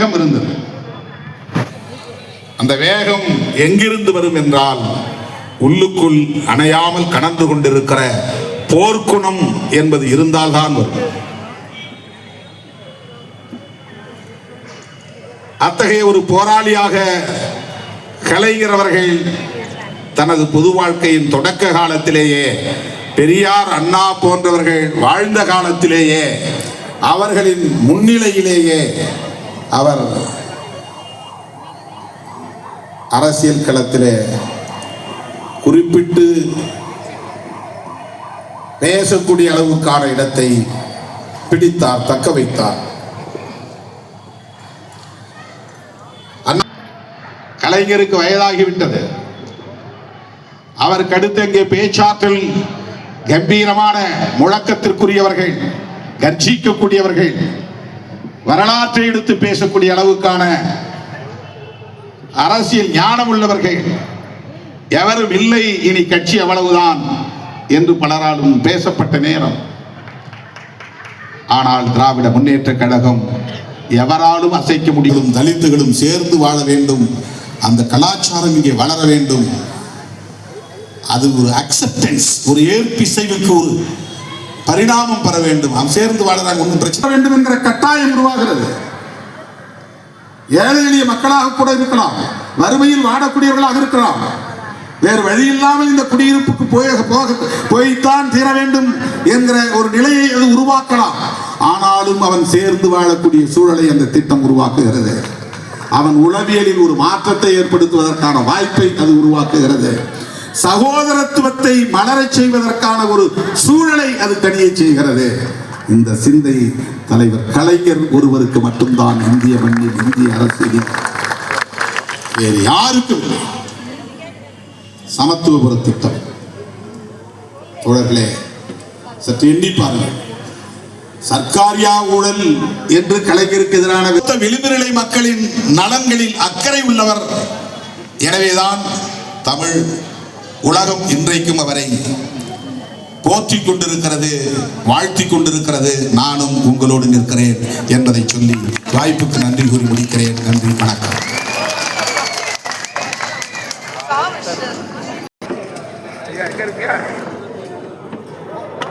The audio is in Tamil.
வேகம் இருந்தது. அந்த வேகம் எங்கிருந்து வரும் என்றால் உள்ளுக்குள் அணையாமல் கடந்து கொண்டிருக்கிற போர்க்குணம் என்பது இருந்தால்தான் வரும். அத்தகைய ஒரு போராளியாக கலைஞர் அவர்கள் தனது பொது வாழ்க்கையின் தொடக்க காலத்திலேயே, பெரியார் அண்ணா போன்றவர்கள் வாழ்ந்த காலத்திலேயே, அவர்களின் முன்னிலையிலேயே அவர் அரசியல் களத்திலே குறிப்பிட்டு பேசக்கூடிய அளவுக்கான இடத்தை பிடித்தார், தக்க வைத்தார். கலைஞருக்கு வயதாகிவிட்டது. அவருக்கு அடுத்து அங்கே பேச்சாற்றல் கம்பீரமான முழக்கத்திற்குரியவர்கள், கர்ஜிக்கக்கூடியவர்கள், வரலாற்றை எடுத்து பேசக்கூடிய அளவுக்கான அரசியல் ஞானம் உள்ளவர்கள் எவரும் இல்லை. இனி கட்சி அவ்வளவுதான் என்று பலராலும் பேசப்பட்ட நேரம். ஆனால் திராவிட முன்னேற்ற கழகம் எவராலும் அசைக்க முடியும். தலித்துகளும் சேர்ந்து வாழ வேண்டும், அந்த கலாச்சாரம் இங்கே வளர வேண்டும். அது ஒரு அக்செப்டன்ஸ், ஒரு ஏற்பிசைவுக்கு ஒரு பரிணாமம் பெற வேண்டும். நாம் சேர்ந்து வாழறாங்க, ஒன்றும் பிரச்சனை வேண்டும் என்கிற கட்டாயம் உருவாகிறது. ஏழை எளிய மக்களாக கூட இருக்கலாம், வறுமையில் வாடக்கூடியவர்களாக இருக்கலாம். வேறு வழி இல்லாமல் இந்த குடியிருப்புக்கு போய்த்தான் தீர வேண்டும் என்கிற ஒரு நிலையை அது உருவாக்கலாம். ஆனாலும் அவன் சேர்ந்து வாழக்கூடிய சூழலை அந்த திட்டம் உருவாக்குகிறது. அவன் உளவியலில் ஒரு மாற்றத்தை ஏற்படுத்துவதற்கான வாய்ப்பை அது உருவாக்குகிறது. சகோதரத்துவத்தை மலரச் செய்வதற்கான ஒரு சூழலை அது தனியே செய்கிறது. இந்த சிந்தை தலைவர் கலைஞர் ஒருவருக்கு மட்டும்தான் இந்திய மண்ணில், இந்திய அரசியலில் வேறு யாருக்கும் இல்லை. சமத்துவபுர திட்டம் தோழர்களே, சற்று எண்ணி பாருங்கள். சர்க்காரியா ஊழல் என்று கலைஞருக்கு எதிரான விளிம்புநிலை மக்களின் நலன்களில் அக்கறை உள்ளவர். எனவேதான் தமிழ் உலகம் இன்றைக்கும் அவரை போற்றிக் கொண்டிருக்கிறது, வாழ்த்திக் கொண்டிருக்கிறது. நானும் உங்களோடு நிற்கிறேன் என்பதை சொல்லி வாய்ப்புக்கு நன்றி கூறி முடிக்கிறேன். நன்றி, வணக்கம்.